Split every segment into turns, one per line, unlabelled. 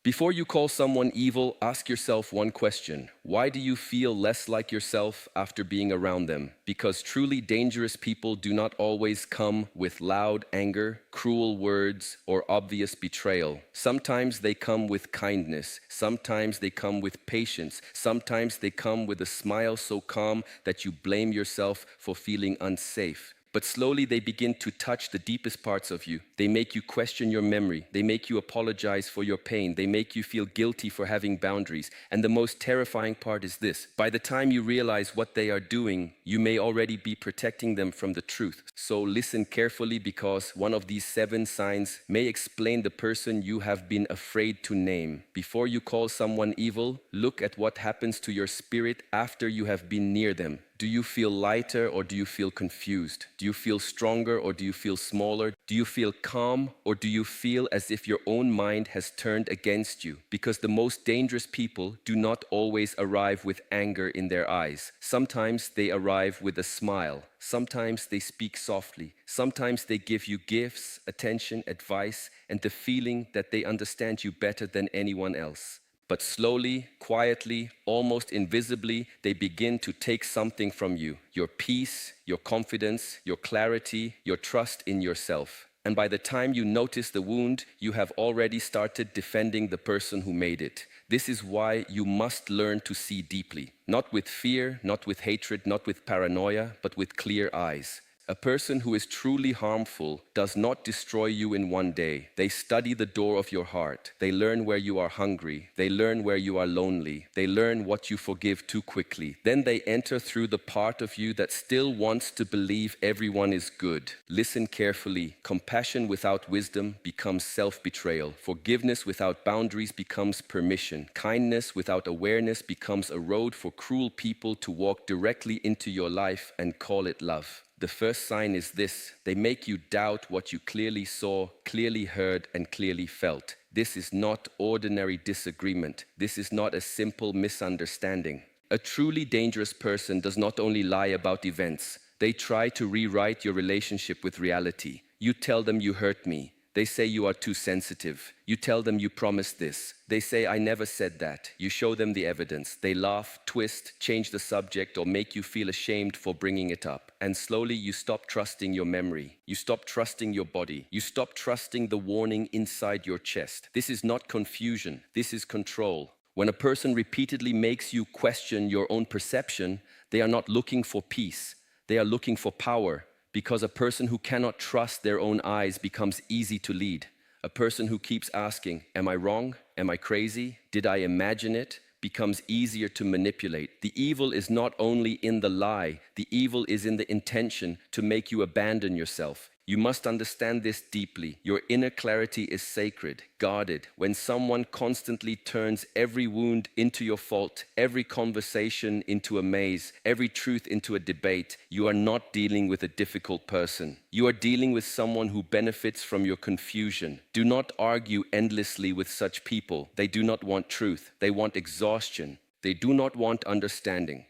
Before you call someone evil, ask yourself one question. Why do you feel less like yourself after being around them? Because truly dangerous people do not always come with loud anger, cruel words, or obvious betrayal. Sometimes they come with kindness. Sometimes they come with patience. Sometimes they come with a smile so calm that you blame yourself for feeling unsafe. But slowly they begin to touch the deepest parts of you. They make you question your memory. They make you apologize for your pain. They make you feel guilty for having boundaries. And the most terrifying part is this. By the time you realize what they are doing, you may already be protecting them from the truth. So listen carefully, because one of these 7 signs may explain the person you have been afraid to name. Before you call someone evil, look at what happens to your spirit after you have been near them. Do you feel lighter or do you feel confused? Do you feel stronger or do you feel smaller? Do you feel calm or do you feel as if your own mind has turned against you? Because the most dangerous people do not always arrive with anger in their eyes. Sometimes they arrive with a smile. Sometimes they speak softly. Sometimes they give you gifts, attention, advice, and the feeling that they understand you better than anyone else. But slowly, quietly, almost invisibly, they begin to take something from you. Your peace, your confidence, your clarity, your trust in yourself. And by the time you notice the wound, you have already started defending the person who made it. This is why you must learn to see deeply. Not with fear, not with hatred, not with paranoia, but with clear eyes. A person who is truly harmful does not destroy you in one day. They study the door of your heart. They learn where you are hungry. They learn where you are lonely. They learn what you forgive too quickly. Then they enter through the part of you that still wants to believe everyone is good. Listen carefully. Compassion without wisdom becomes self-betrayal. Forgiveness without boundaries becomes permission. Kindness without awareness becomes a road for cruel people to walk directly into your life and call it love. The first sign is this: they make you doubt what you clearly saw, clearly heard, and clearly felt. This is not ordinary disagreement. This is not a simple misunderstanding. A truly dangerous person does not only lie about events. They try to rewrite your relationship with reality. You tell them you hurt me. They say you are too sensitive. You tell them you promised this. They say I never said that. You show them the evidence. They laugh, twist, change the subject, or make you feel ashamed for bringing it up. And slowly you stop trusting your memory. You stop trusting your body. You stop trusting the warning inside your chest. This is not confusion. This is control. When a person repeatedly makes you question your own perception, they are not looking for peace. They are looking for power. Because a person who cannot trust their own eyes becomes easy to lead. A person who keeps asking, am I wrong? Am I crazy? Did I imagine it? Becomes easier to manipulate. The evil is not only in the lie, the evil is in the intention to make you abandon yourself. You must understand this deeply. Your inner clarity is sacred, guarded. When someone constantly turns every wound into your fault, every conversation into a maze, every truth into a debate, you are not dealing with a difficult person. You are dealing with someone who benefits from your confusion. Do not argue endlessly with such people. They do not want truth. They want exhaustion. They do not want understanding.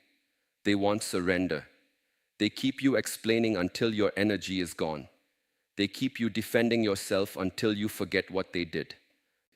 They want surrender. They keep you explaining until your energy is gone. They keep you defending yourself until you forget what they did.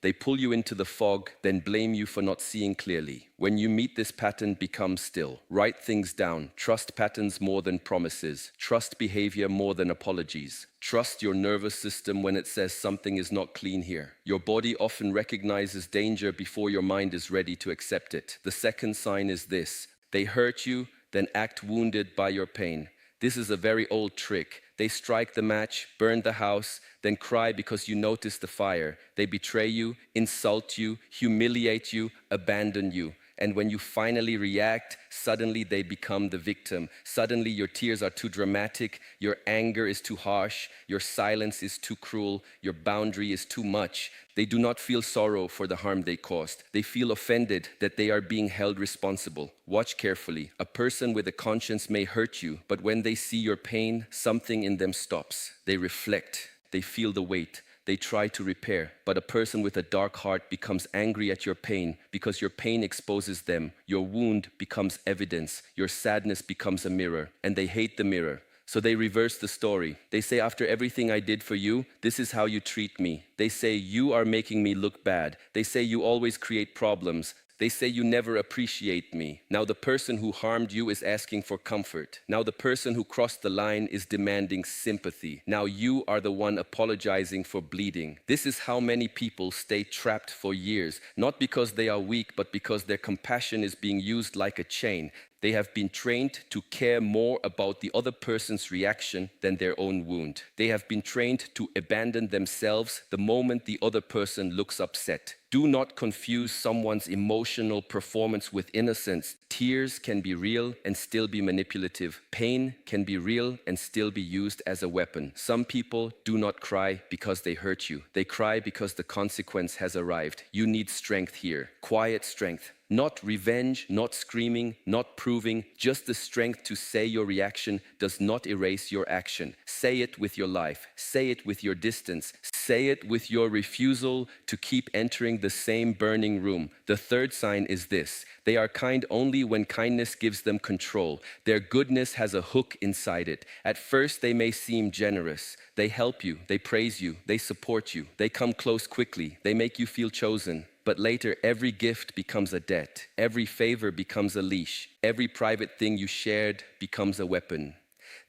They pull you into the fog, then blame you for not seeing clearly. When you meet this pattern, become still. Write things down. Trust patterns more than promises. Trust behavior more than apologies. Trust your nervous system when it says something is not clean here. Your body often recognizes danger before your mind is ready to accept it. The second sign is this: they hurt you, then act wounded by your pain. This is a very old trick. They strike the match, burn the house, then cry because you notice the fire. They betray you, insult you, humiliate you, abandon you. And when you finally react, suddenly they become the victim. Suddenly your tears are too dramatic, your anger is too harsh, your silence is too cruel, your boundary is too much. They do not feel sorrow for the harm they caused. They feel offended that they are being held responsible. Watch carefully. A person with a conscience may hurt you, but when they see your pain, something in them stops. They reflect. They feel the weight. They try to repair, but a person with a dark heart becomes angry at your pain because your pain exposes them. Your wound becomes evidence. Your sadness becomes a mirror, and they hate the mirror. So they reverse the story. They say, after everything I did for you, this is how you treat me. They say, you are making me look bad. They say, you always create problems. They say you never appreciate me. Now the person who harmed you is asking for comfort. Now the person who crossed the line is demanding sympathy. Now you are the one apologizing for bleeding. This is how many people stay trapped for years, not because they are weak, but because their compassion is being used like a chain. They have been trained to care more about the other person's reaction than their own wound. They have been trained to abandon themselves the moment the other person looks upset. Do not confuse someone's emotional performance with innocence. Tears can be real and still be manipulative. Pain can be real and still be used as a weapon. Some people do not cry because they hurt you. They cry because the consequence has arrived. You need strength here, quiet strength. Not revenge, not screaming, not proving, just the strength to say your reaction does not erase your action. Say it with your life, say it with your distance, say it with your refusal to keep entering the same burning room. The third sign is this: they are kind only when kindness gives them control. Their goodness has a hook inside it. At first they may seem generous. They help you, they praise you, they support you, they come close quickly, they make you feel chosen. But later, every gift becomes a debt. Every favor becomes a leash. Every private thing you shared becomes a weapon.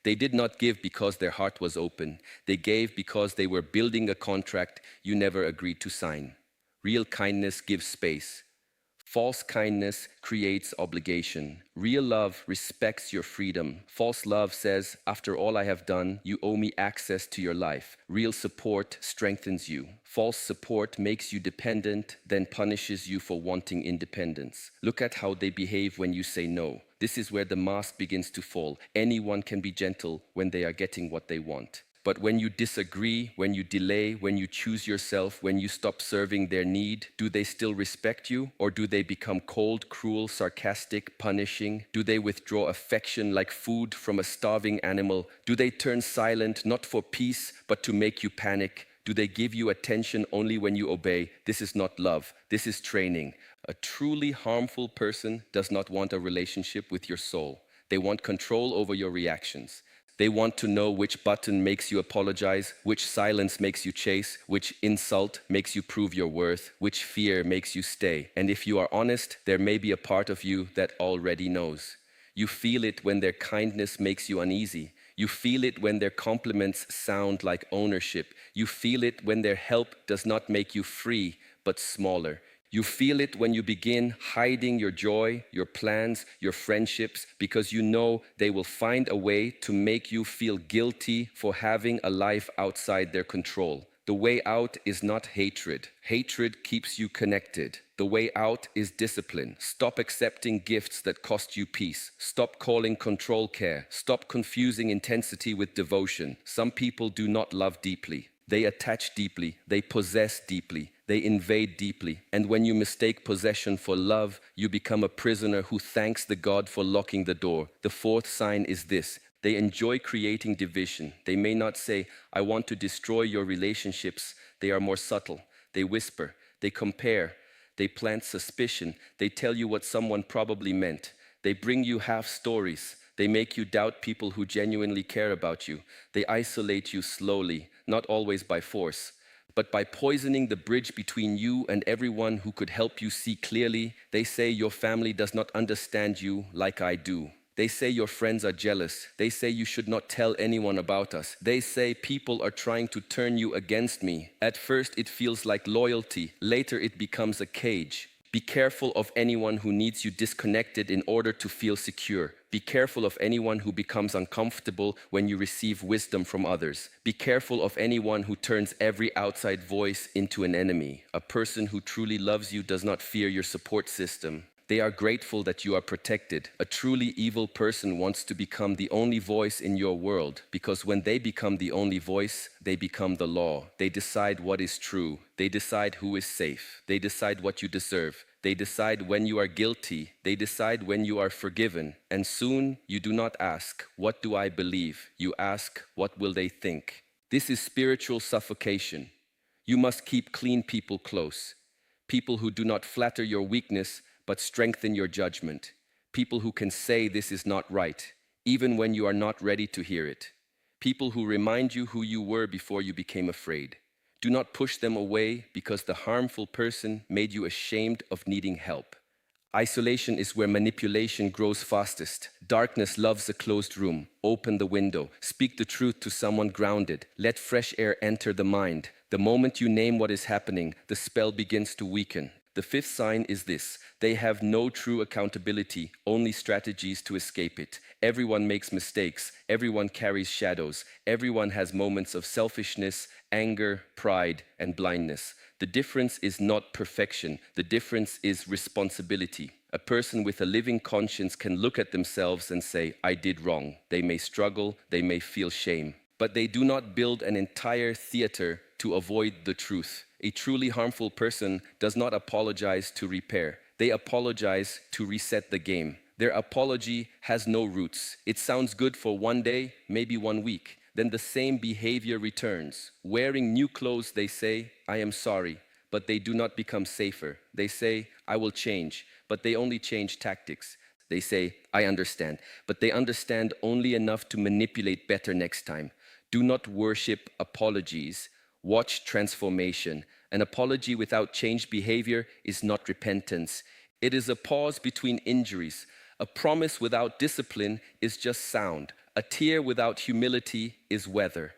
They did not give because their heart was open. They gave because they were building a contract you never agreed to sign. Real kindness gives space. False kindness creates obligation. Real love respects your freedom. False love says, after all I have done, you owe me access to your life. Real support strengthens you. False support makes you dependent, then punishes you for wanting independence. Look at how they behave when you say no. This is where the mask begins to fall. Anyone can be gentle when they are getting what they want. But when you disagree, when you delay, when you choose yourself, when you stop serving their need, do they still respect you? Or do they become cold, cruel, sarcastic, punishing? Do they withdraw affection like food from a starving animal? Do they turn silent, not for peace, but to make you panic? Do they give you attention only when you obey? This is not love. This is training. A truly harmful person does not want a relationship with your soul. They want control over your reactions. They want to know which button makes you apologize, which silence makes you chase, which insult makes you prove your worth, which fear makes you stay. And if you are honest, there may be a part of you that already knows. You feel it when their kindness makes you uneasy. You feel it when their compliments sound like ownership. You feel it when their help does not make you free, but smaller. You feel it when you begin hiding your joy, your plans, your friendships, because you know they will find a way to make you feel guilty for having a life outside their control. The way out is not hatred. Hatred keeps you connected. The way out is discipline. Stop accepting gifts that cost you peace. Stop calling control care. Stop confusing intensity with devotion. Some people do not love deeply. They attach deeply. They possess deeply. They invade deeply. And when you mistake possession for love, you become a prisoner who thanks the God for locking the door. The fourth sign is this: they enjoy creating division. They may not say, I want to destroy your relationships. They are more subtle. They whisper. They compare. They plant suspicion. They tell you what someone probably meant. They bring you half stories. They make you doubt people who genuinely care about you. They isolate you slowly, not always by force, but by poisoning the bridge between you and everyone who could help you see clearly. They say your family does not understand you like I do. They say your friends are jealous. They say you should not tell anyone about us. They say people are trying to turn you against me. At first it feels like loyalty. Later it becomes a cage. Be careful of anyone who needs you disconnected in order to feel secure. Be careful of anyone who becomes uncomfortable when you receive wisdom from others. Be careful of anyone who turns every outside voice into an enemy. A person who truly loves you does not fear your support system. They are grateful that you are protected. A truly evil person wants to become the only voice in your world, because when they become the only voice, they become the law. They decide what is true. They decide who is safe. They decide what you deserve. They decide when you are guilty. They decide when you are forgiven. And soon you do not ask, what do I believe? You ask, what will they think? This is spiritual suffocation. You must keep clean people close. People who do not flatter your weakness, but strengthen your judgment. People who can say this is not right, even when you are not ready to hear it. People who remind you who you were before you became afraid. Do not push them away because the harmful person made you ashamed of needing help. Isolation is where manipulation grows fastest. Darkness loves a closed room. Open the window. Speak the truth to someone grounded. Let fresh air enter the mind. The moment you name what is happening, the spell begins to weaken. The fifth sign is this: they have no true accountability, only strategies to escape it. Everyone makes mistakes, everyone carries shadows, everyone has moments of selfishness, anger, pride, and blindness. The difference is not perfection, the difference is responsibility. A person with a living conscience can look at themselves and say, I did wrong. They may struggle, they may feel shame, but they do not build an entire theater to avoid the truth. A truly harmful person does not apologize to repair. They apologize to reset the game. Their apology has no roots. It sounds good for one day, maybe 1 week. Then the same behavior returns. Wearing new clothes, they say, I am sorry, but they do not become safer. They say, I will change, but they only change tactics. They say, I understand, but they understand only enough to manipulate better next time. Do not worship apologies. Watch transformation. An apology without changed behavior is not repentance. It is a pause between injuries. A promise without discipline is just sound. A tear without humility is weather.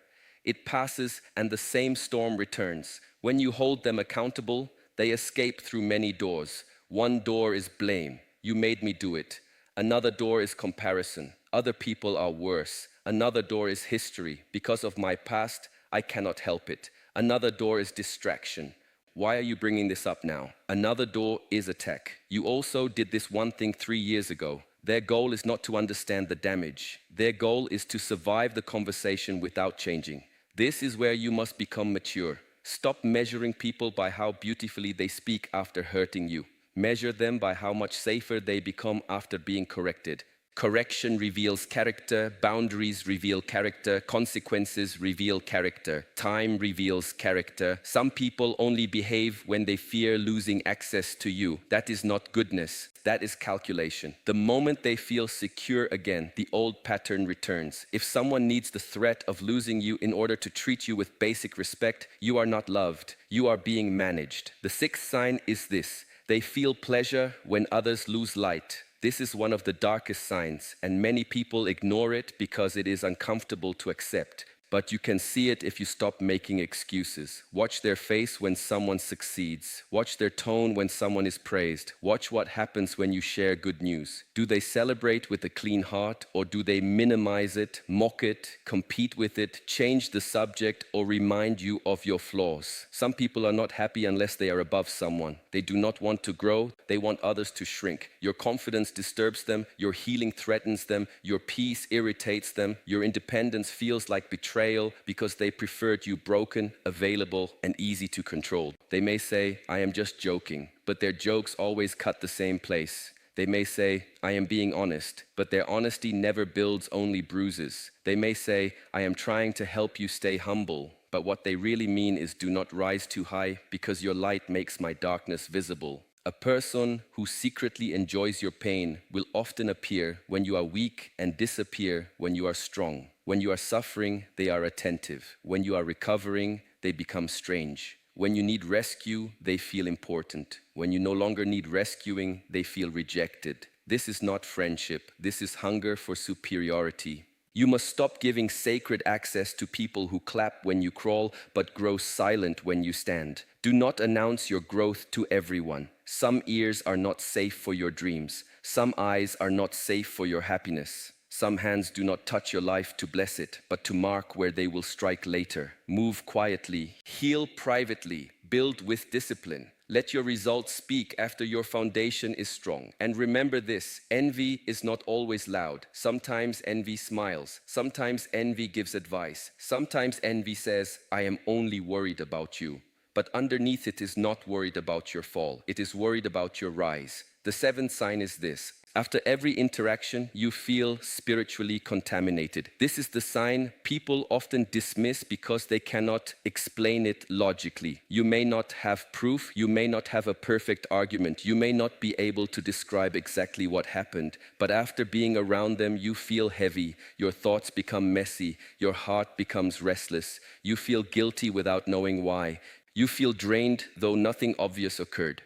It passes and the same storm returns. When you hold them accountable, they escape through many doors. One door is blame. You made me do it. Another door is comparison. Other people are worse. Another door is history. Because of my past, I cannot help it. Another door is distraction. Why are you bringing this up now? Another door is attack. You also did this one thing 3 years ago. Their goal is not to understand the damage. Their goal is to survive the conversation without changing. This is where you must become mature. Stop measuring people by how beautifully they speak after hurting you. Measure them by how much safer they become after being corrected. Correction reveals character, boundaries reveal character, consequences reveal character, time reveals character. Some people only behave when they fear losing access to you. That is not goodness, that is calculation. The moment they feel secure again, the old pattern returns. If someone needs the threat of losing you in order to treat you with basic respect, you are not loved, you are being managed. The sixth sign is this: they feel pleasure when others lose light. This is one of the darkest signs, and many people ignore it because it is uncomfortable to accept. But you can see it if you stop making excuses. Watch their face when someone succeeds. Watch their tone when someone is praised. Watch what happens when you share good news. Do they celebrate with a clean heart, or do they minimize it, mock it, compete with it, change the subject, or remind you of your flaws? Some people are not happy unless they are above someone. They do not want to grow, they want others to shrink. Your confidence disturbs them, your healing threatens them, your peace irritates them, your independence feels like betrayal because they preferred you broken, available, and easy to control. They may say, I am just joking, but their jokes always cut the same place. They may say, I am being honest, but their honesty never builds, only bruises. They may say, I am trying to help you stay humble, but what they really mean is do not rise too high because your light makes my darkness visible. A person who secretly enjoys your pain will often appear when you are weak and disappear when you are strong. When you are suffering, they are attentive. When you are recovering, they become strange. When you need rescue, they feel important. When you no longer need rescuing, they feel rejected. This is not friendship. This is hunger for superiority. You must stop giving sacred access to people who clap when you crawl, but grow silent when you stand. Do not announce your growth to everyone. Some ears are not safe for your dreams. Some eyes are not safe for your happiness. Some hands do not touch your life to bless it, but to mark where they will strike later. Move quietly, heal privately, build with discipline. Let your results speak after your foundation is strong. And remember this: envy is not always loud. Sometimes envy smiles. Sometimes envy gives advice. Sometimes envy says, I am only worried about you. But underneath it is not worried about your fall. It is worried about your rise. The seventh sign is this. After every interaction, you feel spiritually contaminated. This is the sign people often dismiss because they cannot explain it logically. You may not have proof, you may not have a perfect argument, you may not be able to describe exactly what happened, but after being around them, you feel heavy, your thoughts become messy, your heart becomes restless, you feel guilty without knowing why, you feel drained though nothing obvious occurred.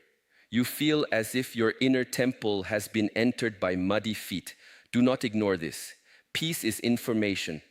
You feel as if your inner temple has been entered by muddy feet. Do not ignore this. Peace is information.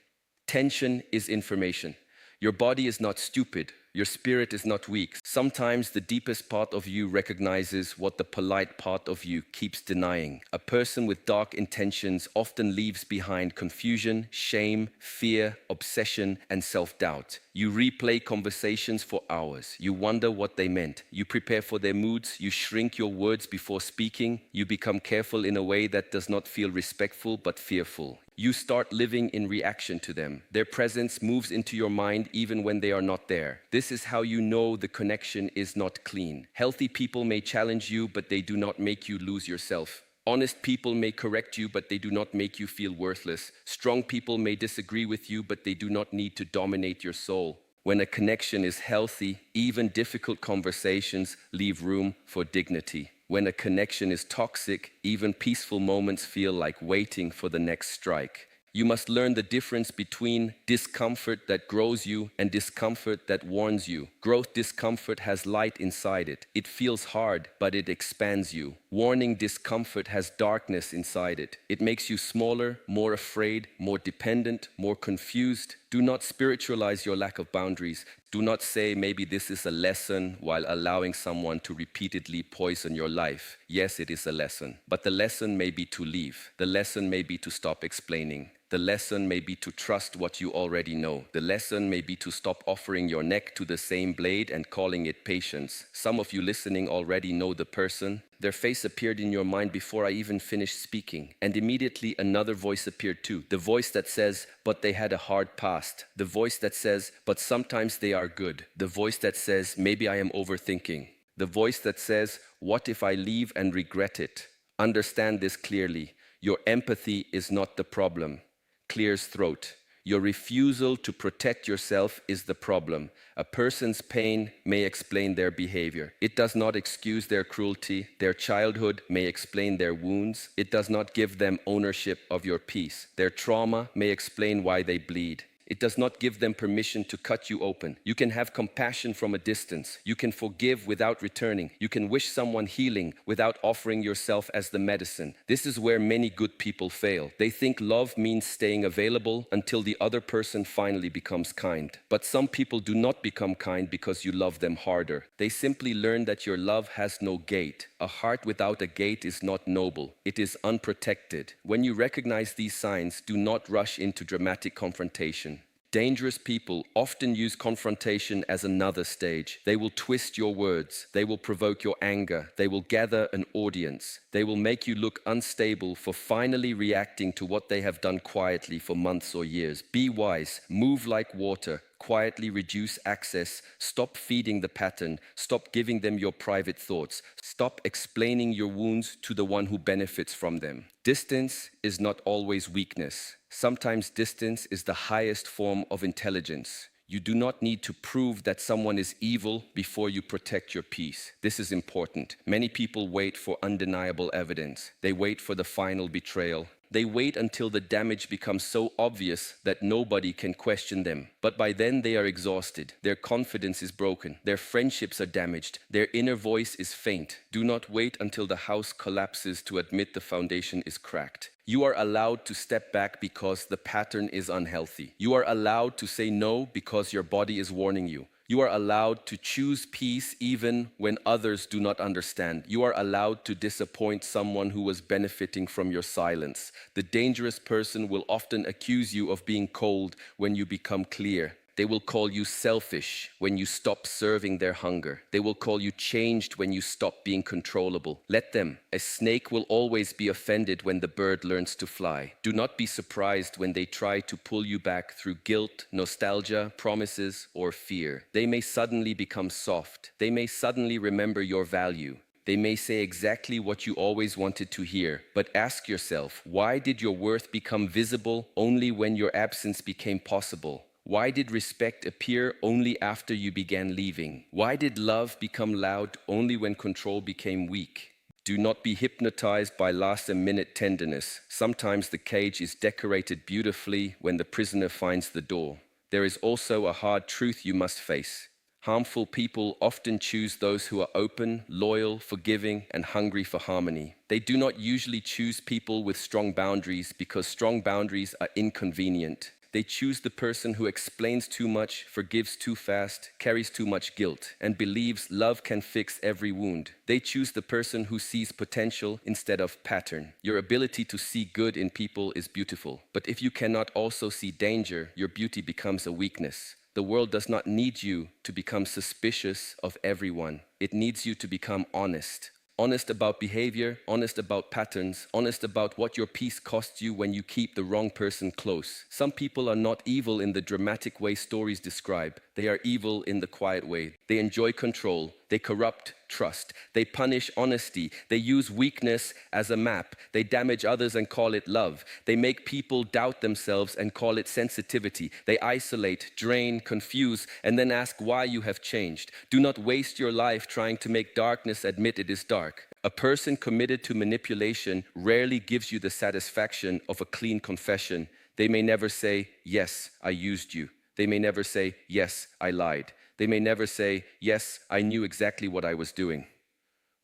Tension is information. Your body is not stupid. Your spirit is not weak. Sometimes the deepest part of you recognizes what the polite part of you keeps denying. A person with dark intentions often leaves behind confusion, shame, fear, obsession, and self-doubt. You replay conversations for hours. You wonder what they meant. You prepare for their moods. You shrink your words before speaking. You become careful in a way that does not feel respectful but fearful. You start living in reaction to them. Their presence moves into your mind even when they are not there. This is how you know the connection is not clean. Healthy people may challenge you, but they do not make you lose yourself. Honest people may correct you, but they do not make you feel worthless. Strong people may disagree with you, but they do not need to dominate your soul. When a connection is healthy, even difficult conversations leave room for dignity. When a connection is toxic, even peaceful moments feel like waiting for the next strike. You must learn the difference between discomfort that grows you and discomfort that warns you. Growth discomfort has light inside it. It feels hard, but it expands you. Warning discomfort has darkness inside it. It makes you smaller, more afraid, more dependent, more confused. Do not spiritualize your lack of boundaries. Do not say maybe this is a lesson while allowing someone to repeatedly poison your life. Yes, it is a lesson, but the lesson may be to leave. The lesson may be to stop explaining. The lesson may be to trust what you already know. The lesson may be to stop offering your neck to the same blade and calling it patience. Some of you listening already know the person. Their face appeared in your mind before I even finished speaking. And immediately another voice appeared too. The voice that says, but they had a hard past. The voice that says, but sometimes they are good. The voice that says, maybe I am overthinking. The voice that says, what if I leave and regret it? Understand this clearly. Your empathy is not the problem. Clears throat. Your refusal to protect yourself is the problem. A person's pain may explain their behavior. It does not excuse their cruelty. Their childhood may explain their wounds. It does not give them ownership of your peace. Their trauma may explain why they bleed. It does not give them permission to cut you open. You can have compassion from a distance. You can forgive without returning. You can wish someone healing without offering yourself as the medicine. This is where many good people fail. They think love means staying available until the other person finally becomes kind. But some people do not become kind because you love them harder. They simply learn that your love has no gate. A heart without a gate is not noble. It is unprotected. When you recognize these signs, do not rush into dramatic confrontation. Dangerous people often use confrontation as another stage. They will twist your words. They will provoke your anger. They will gather an audience. They will make you look unstable for finally reacting to what they have done quietly for months or years. Be wise. Move like water. Quietly reduce access. Stop feeding the pattern. Stop giving them your private thoughts. Stop explaining your wounds to the one who benefits from them. Distance is not always weakness. Sometimes distance is the highest form of intelligence. You do not need to prove that someone is evil before you protect your peace. This is important. Many people wait for undeniable evidence. They wait for the final betrayal. They wait until the damage becomes so obvious that nobody can question them. But by then they are exhausted. Their confidence is broken. Their friendships are damaged. Their inner voice is faint. Do not wait until the house collapses to admit the foundation is cracked. You are allowed to step back because the pattern is unhealthy. You are allowed to say no because your body is warning you. You are allowed to choose peace even when others do not understand. You are allowed to disappoint someone who was benefiting from your silence. The dangerous person will often accuse you of being cold when you become clear. They will call you selfish when you stop serving their hunger. They will call you changed when you stop being controllable. Let them. A snake will always be offended when the bird learns to fly. Do not be surprised when they try to pull you back through guilt, nostalgia, promises, or fear. They may suddenly become soft. They may suddenly remember your value. They may say exactly what you always wanted to hear, but ask yourself, why did your worth become visible only when your absence became possible? Why did respect appear only after you began leaving? Why did love become loud only when control became weak? Do not be hypnotized by last-minute tenderness. Sometimes the cage is decorated beautifully when the prisoner finds the door. There is also a hard truth you must face. Harmful people often choose those who are open, loyal, forgiving, and hungry for harmony. They do not usually choose people with strong boundaries because strong boundaries are inconvenient. They choose the person who explains too much, forgives too fast, carries too much guilt, and believes love can fix every wound. They choose the person who sees potential instead of pattern. Your ability to see good in people is beautiful, but if you cannot also see danger, your beauty becomes a weakness. The world does not need you to become suspicious of everyone. It needs you to become honest. Honest about behavior, honest about patterns, honest about what your peace costs you when you keep the wrong person close. Some people are not evil in the dramatic way stories describe. They are evil in the quiet way. They enjoy control. They corrupt trust. They punish honesty. They use weakness as a map. They damage others and call it love. They make people doubt themselves and call it sensitivity. They isolate, drain, confuse, and then ask why you have changed. Do not waste your life trying to make darkness admit it is dark. A person committed to manipulation rarely gives you the satisfaction of a clean confession. They may never say, "Yes, I used you." They may never say, "Yes, I lied." They may never say, "Yes, I knew exactly what I was doing."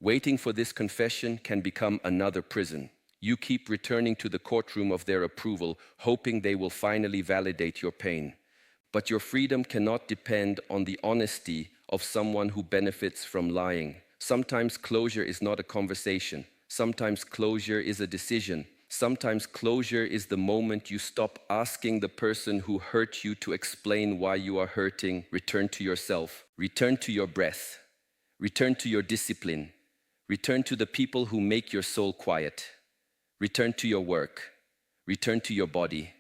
Waiting for this confession can become another prison. You keep returning to the courtroom of their approval, hoping they will finally validate your pain. But your freedom cannot depend on the honesty of someone who benefits from lying. Sometimes closure is not a conversation. Sometimes closure is a decision. Sometimes closure is the moment you stop asking the person who hurt you to explain why you are hurting. Return to yourself. Return to your breath. Return to your discipline. Return to the people who make your soul quiet. Return to your work. Return to your body.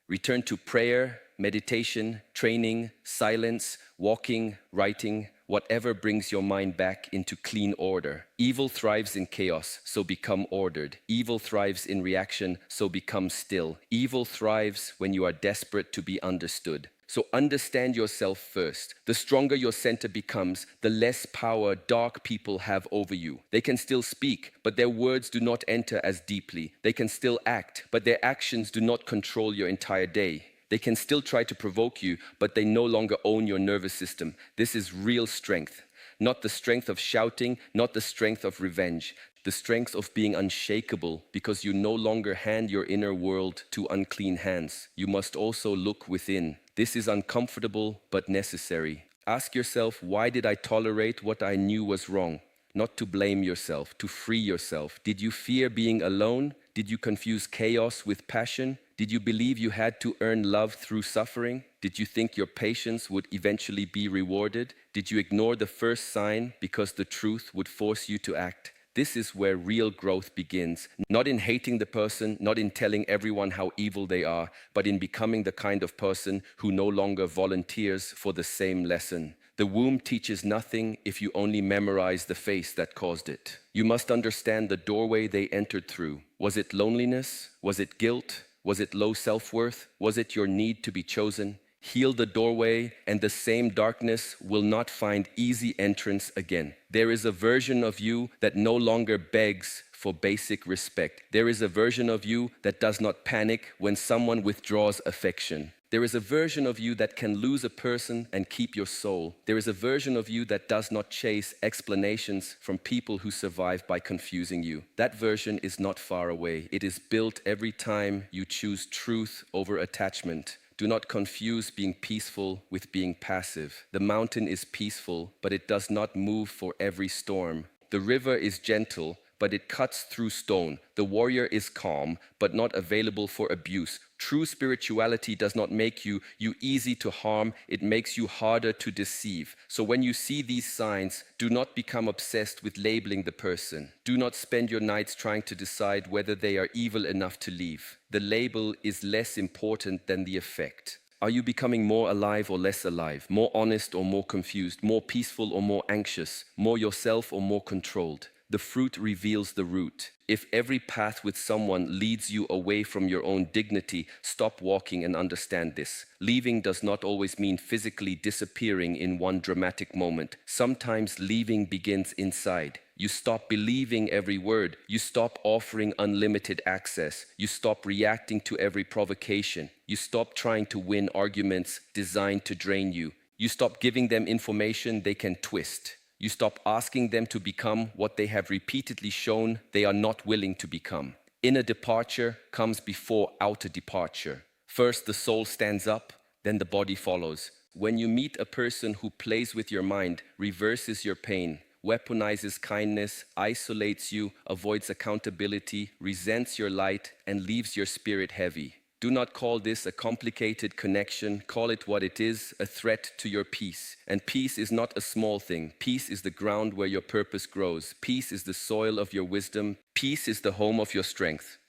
Return to prayer, meditation, training, silence, walking, writing, whatever brings your mind back into clean order. Evil thrives in chaos, so become ordered. Evil thrives in reaction, so become still. Evil thrives when you are desperate to be understood. So understand yourself first. The stronger your center becomes, the less power dark people have over you. They can still speak, but their words do not enter as deeply. They can still act, but their actions do not control your entire day. They can still try to provoke you, but they no longer own your nervous system. This is real strength. Not the strength of shouting, not the strength of revenge. The strength of being unshakable because you no longer hand your inner world to unclean hands. You must also look within. This is uncomfortable but necessary. Ask yourself, why did I tolerate what I knew was wrong? Not to blame yourself, to free yourself. Did you fear being alone? Did you confuse chaos with passion? Did you believe you had to earn love through suffering? Did you think your patience would eventually be rewarded? Did you ignore the first sign because the truth would force you to act? This is where real growth begins, not in hating the person, not in telling everyone how evil they are, but in becoming the kind of person who no longer volunteers for the same lesson. The womb teaches nothing if you only memorize the face that caused it. You must understand the doorway they entered through. Was it loneliness? Was it guilt? Was it low self-worth? Was it your need to be chosen? Heal the doorway, and the same darkness will not find easy entrance again. There is a version of you that no longer begs for basic respect. There is a version of you that does not panic when someone withdraws affection. There is a version of you that can lose a person and keep your soul. There is a version of you that does not chase explanations from people who survive by confusing you. That version is not far away. It is built every time you choose truth over attachment. Do not confuse being peaceful with being passive. The mountain is peaceful, but it does not move for every storm. The river is gentle, but it cuts through stone. The warrior is calm, but not available for abuse. True spirituality does not make you easy to harm, it makes you harder to deceive. So when you see these signs, do not become obsessed with labeling the person. Do not spend your nights trying to decide whether they are evil enough to leave. The label is less important than the effect. Are you becoming more alive or less alive, more honest or more confused, more peaceful or more anxious, more yourself or more controlled? The fruit reveals the root. If every path with someone leads you away from your own dignity, stop walking and understand this. Leaving does not always mean physically disappearing in one dramatic moment. Sometimes leaving begins inside. You stop believing every word. You stop offering unlimited access. You stop reacting to every provocation. You stop trying to win arguments designed to drain you. You stop giving them information they can twist. You stop asking them to become what they have repeatedly shown they are not willing to become. Inner departure comes before outer departure. First, the soul stands up, then the body follows. When you meet a person who plays with your mind, reverses your pain, weaponizes kindness, isolates you, avoids accountability, resents your light, and leaves your spirit heavy. Do not call this a complicated connection. Call it what it is, a threat to your peace. And peace is not a small thing. Peace is the ground where your purpose grows. Peace is the soil of your wisdom. Peace is the home of your strength.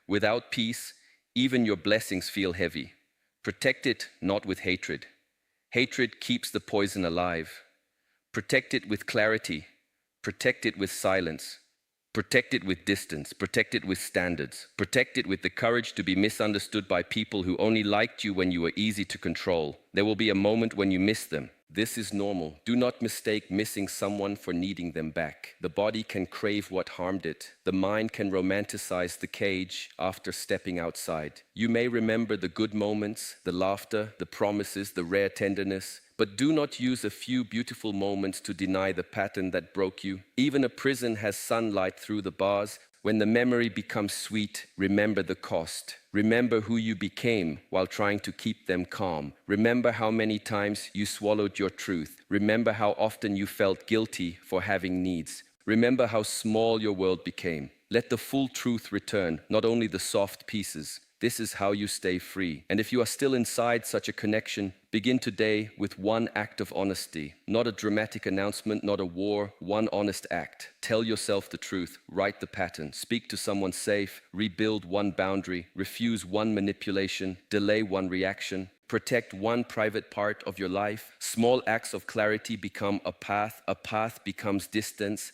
Without peace, even your blessings feel heavy. Protect it not with hatred. Hatred keeps the poison alive. Protect it with clarity. Protect it with silence. Protect it with distance. Protect it with standards. Protect it with the courage to be misunderstood by people who only liked you when you were easy to control. There will be a moment when you miss them. This is normal. Do not mistake missing someone for needing them back. The body can crave what harmed it. The mind can romanticize the cage after stepping outside. You may remember the good moments, the laughter, the promises, the rare tenderness. But do not use a few beautiful moments to deny the pattern that broke you. Even a prison has sunlight through the bars. When the memory becomes sweet, remember the cost. Remember who you became while trying to keep them calm. Remember how many times you swallowed your truth. Remember how often you felt guilty for having needs. Remember how small your world became. Let the full truth return, not only the soft pieces. This is how you stay free. And if you are still inside such a connection, begin today with one act of honesty. Not a dramatic announcement, not a war, one honest act. Tell yourself the truth, write the pattern, speak to someone safe, rebuild one boundary, refuse one manipulation, delay one reaction. Protect one private part of your life. Small acts of clarity become a path becomes distance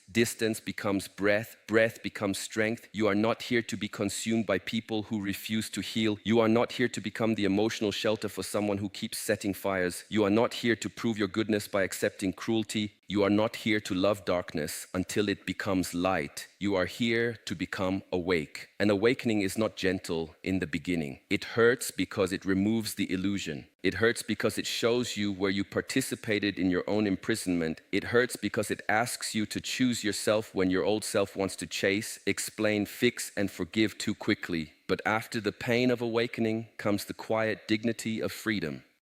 becomes breath becomes strength. You are not here to be consumed by people who refuse to heal. You are not here to become the emotional shelter for someone who keeps setting fires. You are not here to prove your goodness by accepting cruelty. You are not here to love darkness until it becomes light. You are here to become awake. An awakening is not gentle in the beginning. It hurts because it removes the illusion. It hurts because it shows you where you participated in your own imprisonment. It hurts because it asks you to choose yourself when your old self wants to chase, explain, fix, and forgive too quickly. But after the pain of awakening comes the quiet dignity of freedom.